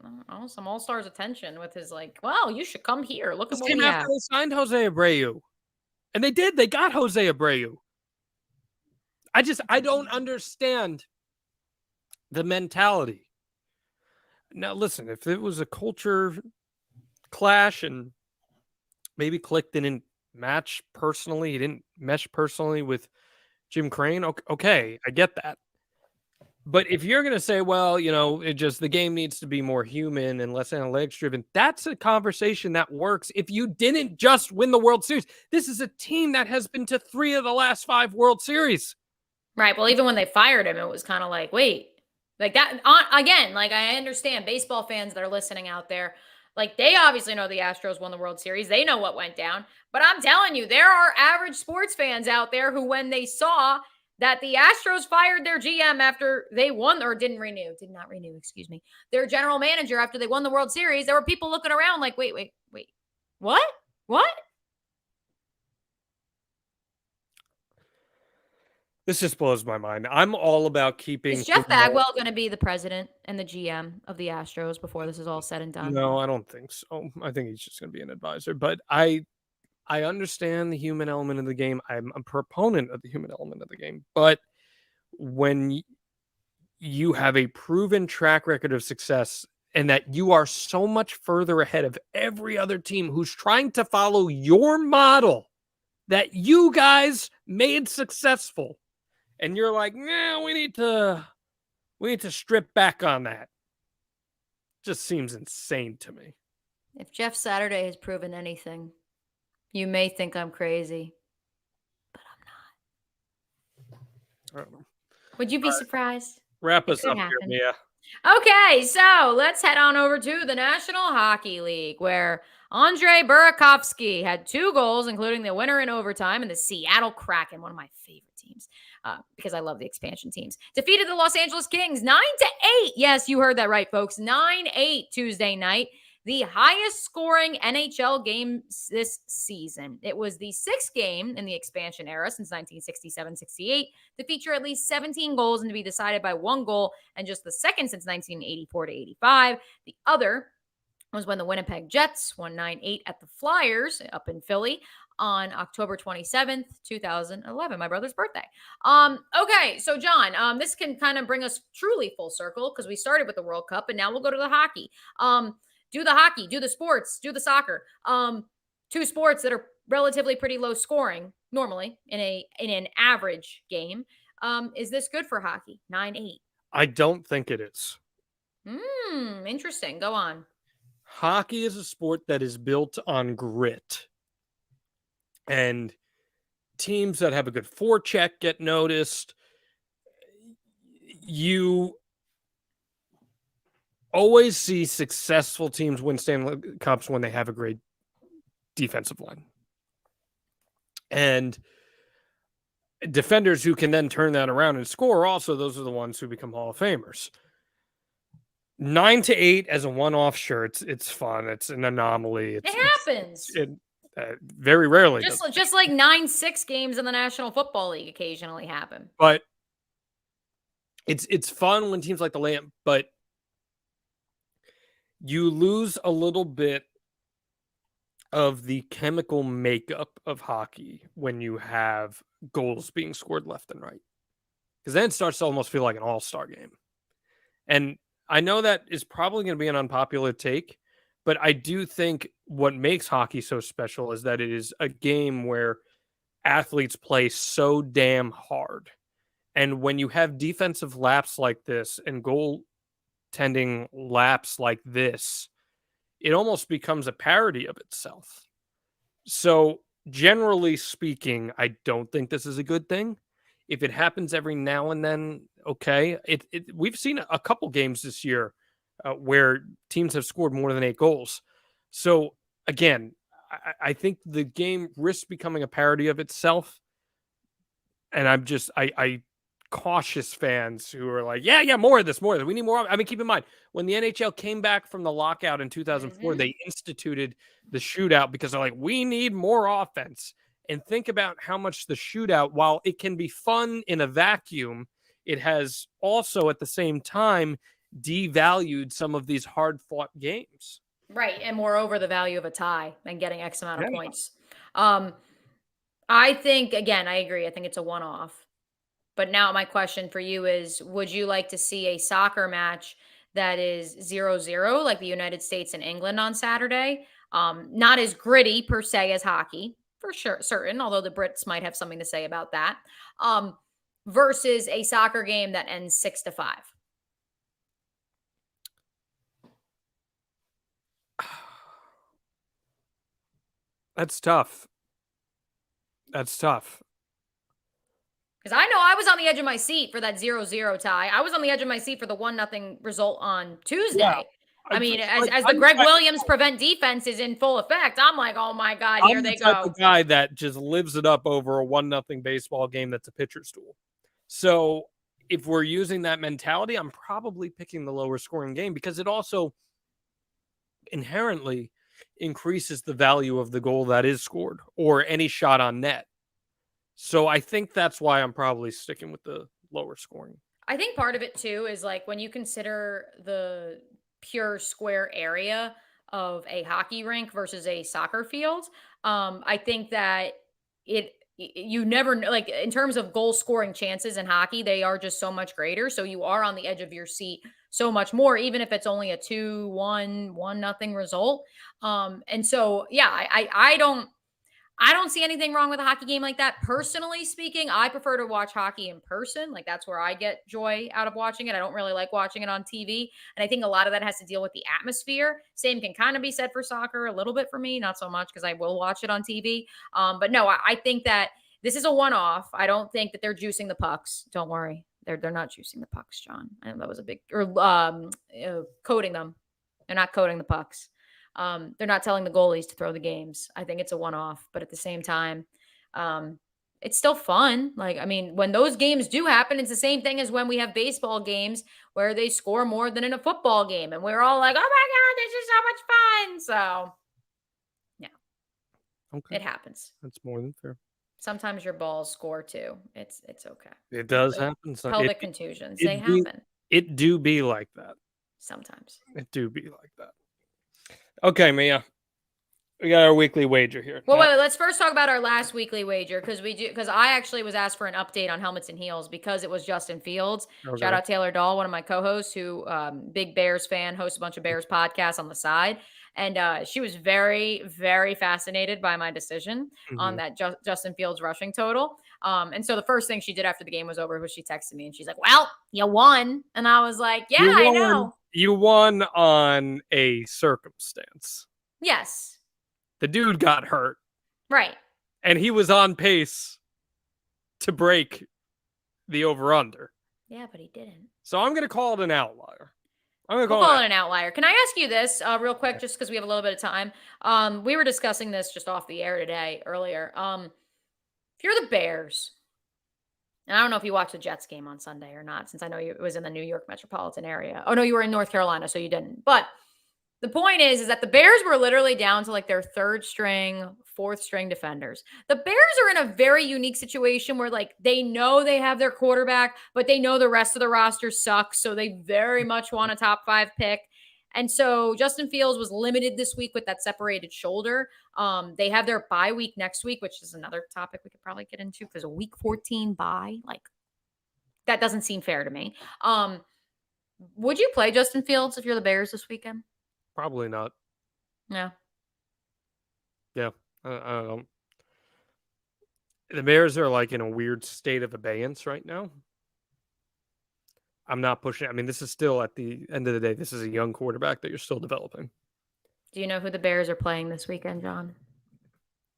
some All Stars attention with his like. Well, you should come here. Look at what we have. They signed Jose Abreu, and they did. They got Jose Abreu. I don't understand the mentality. Now, listen, if it was a culture clash and maybe Click didn't match personally, he didn't mesh personally with Jim Crane, okay, I get that. But if you're going to say, well, the game needs to be more human and less analytics driven, that's a conversation that works if you didn't just win the World Series. This is a team that has been to 3 of the last 5 World Series. Right. Well, even when they fired him, it was kind of like, wait, like that again, like I understand baseball fans that are listening out there. Like, they obviously know the Astros won the World Series. They know what went down. But I'm telling you, there are average sports fans out there who, when they saw that the Astros fired their GM after they won or did not renew, their general manager after they won the World Series, there were people looking around like, wait, what? This just blows my mind. I'm all about keeping... Is Jeff Bagwell going to be the president and the GM of the Astros before this is all said and done? No, I don't think so. I think he's just going to be an advisor. But I understand the human element of the game. I'm a proponent of the human element of the game. But when you have a proven track record of success and that you are so much further ahead of every other team who's trying to follow your model that you guys made successful, and you're like, nah, we need to strip back on that. Just seems insane to me. If Jeff Saturday has proven anything, you may think I'm crazy, but I'm not. I don't know. Would you be surprised? Wrap It us could up here, happen. Mia. Okay, so let's head on over to the National Hockey League, where Andre Burakovsky had 2 goals, including the winner in overtime, and the Seattle Kraken, one of my favorite teams, because I love the expansion teams, defeated the Los Angeles Kings 9-8. Yes, you heard that right, folks. 9-8 Tuesday night. The highest scoring NHL game this season. It was the 6th game in the expansion era since 1967-68 to feature at least 17 goals and to be decided by 1 goal, and just the 2nd since 1984-85. The other was when the Winnipeg Jets won 9-8 at the Flyers up in Philly on October 27th, 2011, my brother's birthday. Okay, so John, this can kind of bring us truly full circle because we started with the World Cup and now we'll go to the hockey. Do the hockey, do the sports, do the soccer. 2 sports that are relatively pretty low scoring normally in an average game. Is this good for hockey? 9-8. I don't think it is. Interesting. Go on. Hockey is a sport that is built on grit. And teams that have a good forecheck get noticed. You always see successful teams win Stanley Cups when they have a great defensive line. And defenders who can then turn that around and score, also, those are the ones who become Hall of Famers. 9-8 as a one-off, sure, it's fun. It's an anomaly. It happens. Very rarely. Just like 9-6 games in the National Football League occasionally happen. But it's fun when teams like the Lamp, but you lose a little bit of the chemical makeup of hockey when you have goals being scored left and right. Because then it starts to almost feel like an all-star game. And I know that is probably going to be an unpopular take, but I do think what makes hockey so special is that it is a game where athletes play so damn hard. And when you have defensive laps like this and goaltending laps like this, it almost becomes a parody of itself. So generally speaking, I don't think this is a good thing. If it happens every now and then, okay. We've seen a couple games this year where teams have scored more than 8 goals. So again, I think the game risks becoming a parody of itself. And I cautious fans who are like, yeah, more of this. We need more. I mean, keep in mind, when the NHL came back from the lockout in 2004, they instituted the shootout because they're like, we need more offense. And think about how much the shootout, while it can be fun in a vacuum, it has also at the same time devalued some of these hard-fought games. Right, and moreover, the value of a tie and getting X amount of points. I think, again, I agree. I think it's a one-off. But now my question for you is, would you like to see a soccer match that is 0-0, like the United States and England on Saturday? Not as gritty, per se, as hockey, for sure, certain, although the Brits might have something to say about that, versus a soccer game that ends 6-5. That's tough. Because I know I was on the edge of my seat for that 0-0 tie. I was on the edge of my seat for the 1-0 result on Tuesday. Yeah. I mean, as the Greg Williams prevent defense is in full effect, I'm like, oh my God, here they go. I'm the type of guy that just lives it up over a 1-0 baseball game that's a pitcher's duel. So if we're using that mentality, I'm probably picking the lower scoring game because it also inherently increases the value of the goal that is scored or any shot on net. So I think that's why I'm probably sticking with the lower scoring. I think part of it too is like when you consider the pure square area of a hockey rink versus a soccer field, I think that you never know, like in terms of goal scoring chances in hockey, they are just so much greater. So you are on the edge of your seat so much more, even if it's only a 2-1, 1-0 result. And so, yeah, I don't see anything wrong with a hockey game like that. Personally speaking, I prefer to watch hockey in person. Like that's where I get joy out of watching it. I don't really like watching it on TV. And I think a lot of that has to deal with the atmosphere. Same can kind of be said for soccer a little bit for me, not so much because I will watch it on TV. But no, I think that This is a one-off. I don't think that they're juicing the pucks. Don't worry. They're not juicing the pucks, John. I know that was a big, or coding them. They're not coding the pucks. They're not telling the goalies to throw the games. I think it's a one-off, but at the same time, it's still fun. Like, I mean, when those games do happen, it's the same thing as when we have baseball games where they score more than in a football game. And we're all like, oh my God, this is so much fun. So, yeah, Okay. it happens. That's more than fair. Sometimes your balls score too. It's okay. It does happen. Pelvic contusions, they happen. It do be like that. Sometimes. It do be like that. Okay, we got our weekly wager here. Well, wait, let's first talk about our last weekly wager because I actually was asked for an update on helmets and heels because it was Justin Fields. Okay. Shout out Taylor Dahl, one of my co-hosts, who big Bears fan, hosts a bunch of Bears podcasts on the side. And she was very, very fascinated by my decision on that Justin Fields rushing total. And so the first thing she did after the game was over was she texted me and she's like, well, you won. And I was like, yeah, I know. You won on a circumstance. Yes. The dude got hurt. Right. And he was on pace to break the over-under. Yeah, but he didn't. So I'm going to call it an outlier. We'll call it an outlier. Can I ask you this real quick, just because we have a little bit of time? We were discussing this just off the air earlier. If you're the Bears, and I don't know if you watched the Jets game on Sunday or not, since I know it was in the New York metropolitan area. Oh, no, you were in North Carolina, so you didn't. But the point is that the Bears were literally down to like their third string, fourth string defenders. The Bears are in a very unique situation where like they know they have their quarterback, but they know the rest of the roster sucks. So they very much want a top 5 pick. And so Justin Fields was limited this week with that separated shoulder. They have their bye week next week, which is another topic we could probably get into because a week 14 bye, like that doesn't seem fair to me. Would you play Justin Fields if you're the Bears this weekend? Probably not. Yeah. Yeah. The Bears are like in a weird state of abeyance right now. I'm not pushing. I mean, this is still at the end of the day, this is a young quarterback that you're still developing. Do you know who the Bears are playing this weekend, John?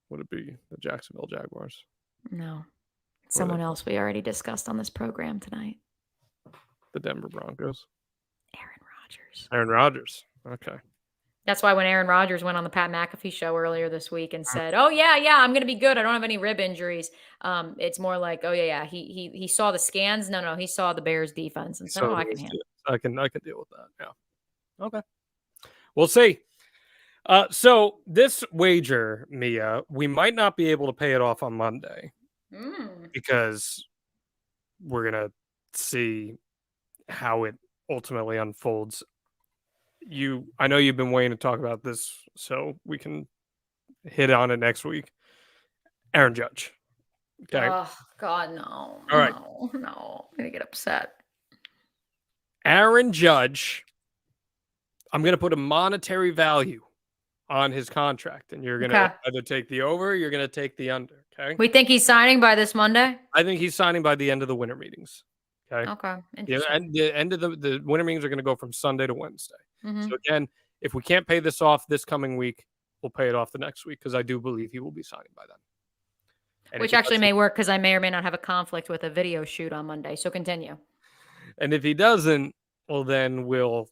Would it be the Jacksonville Jaguars? No. Someone else we already discussed on this program tonight. The Denver Broncos. Aaron Rodgers. Aaron Rodgers. Okay. That's why when Aaron Rodgers went on the Pat McAfee show earlier this week and said, "Oh yeah, I'm going to be good. I don't have any rib injuries." It's more like, "Oh yeah. He saw the scans. No, he saw the Bears defense and said, "Oh, I can handle it. I can deal with that." Yeah. Okay. We'll see. So this wager, Mia, we might not be able to pay it off on Monday because we're gonna see how it ultimately unfolds. I know you've been waiting to talk about this, so we can hit on it next week. Aaron Judge. Okay. Oh God, no. All right. No. I'm gonna get upset. Aaron Judge. I'm gonna put a monetary value on his contract, and you're gonna either take the over, or you're gonna take the under. Okay. We think he's signing by this Monday? I think he's signing by the end of the winter meetings. Okay. Interesting. And the end of the winter meetings are going to go from Sunday to Wednesday. Mm-hmm. So again, if we can't pay this off this coming week, we'll pay it off the next week because I do believe he will be signing by then. And which actually may work because I may or may not have a conflict with a video shoot on Monday. So continue. And if he doesn't, well, then we'll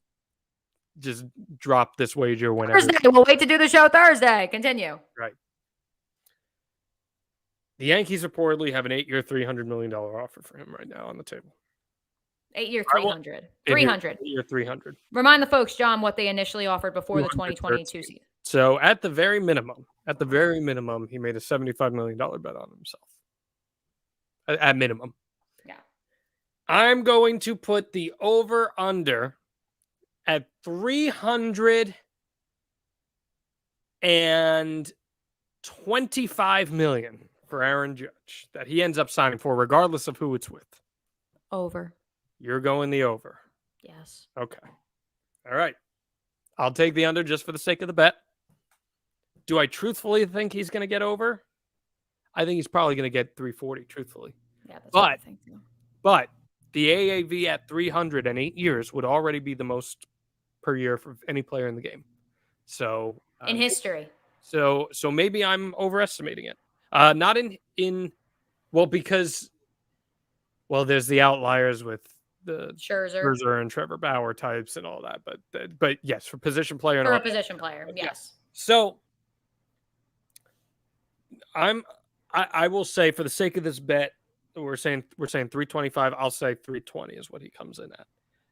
just drop this wager whenever. Thursday. We'll wait to do the show Thursday. Continue. Right. The Yankees reportedly have an 8-year, $300 million offer for him right now on the table. 8-year, 300. 300. 8-year, 300. Remind the folks, John, what they initially offered before the 2022 season. So at the very minimum, he made a $75 million bet on himself. At minimum. Yeah. I'm going to put the over-under at 325 million for Aaron Judge that he ends up signing for, regardless of who it's with. Over. You're going the over. Yes. Okay. All right. I'll take the under just for the sake of the bet. Do I truthfully think he's going to get over? I think he's probably going to get 340, truthfully. Yeah, that's what I think too. But the AAV at 300 and 8 years would already be the most per year for any player in the game. So in history. So maybe I'm overestimating it. Not in Well, because there's the outliers with the Scherzer and Trevor Bauer types and all that, but yes, for position player and for all a position player, yes. So I will say, for the sake of this bet, we're saying 325. I'll say 320 is what he comes in at,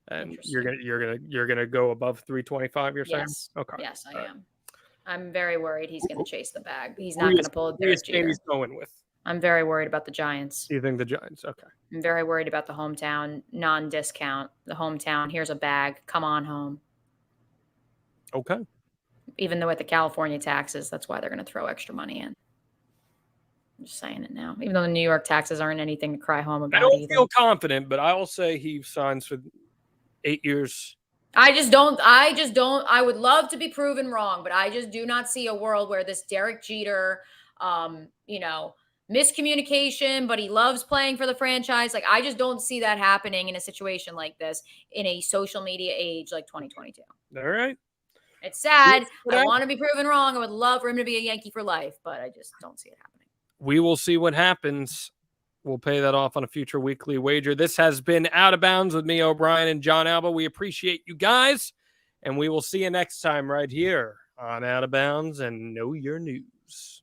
and you're gonna go above 325. You're saying? Yes. Okay. Yes, I am. I'm very worried he's going to chase the bag. He's not going to pull a Derek Jeter. He's going with. I'm very worried about the Giants. You think the Giants? Okay. I'm very worried about the hometown non-discount. The hometown, here's a bag. Come on home. Okay. Even though with the California taxes, that's why they're going to throw extra money in. I'm just saying it now. Even though the New York taxes aren't anything to cry home about. I don't feel confident, but I will say he signs for 8 years. I just don't. I would love to be proven wrong, but I just do not see a world where this Derek Jeter, miscommunication, but he loves playing for the franchise. Like, I just don't see that happening in a situation like this in a social media age like 2022. All right. It's sad. I want to be proven wrong. I would love for him to be a Yankee for life, but I just don't see it happening. We will see what happens. We'll pay that off on a future weekly wager. This has been Out of Bounds with me, O'Brien, and John Alba. We appreciate you guys, and we will see you next time right here on Out of Bounds and Know Your News.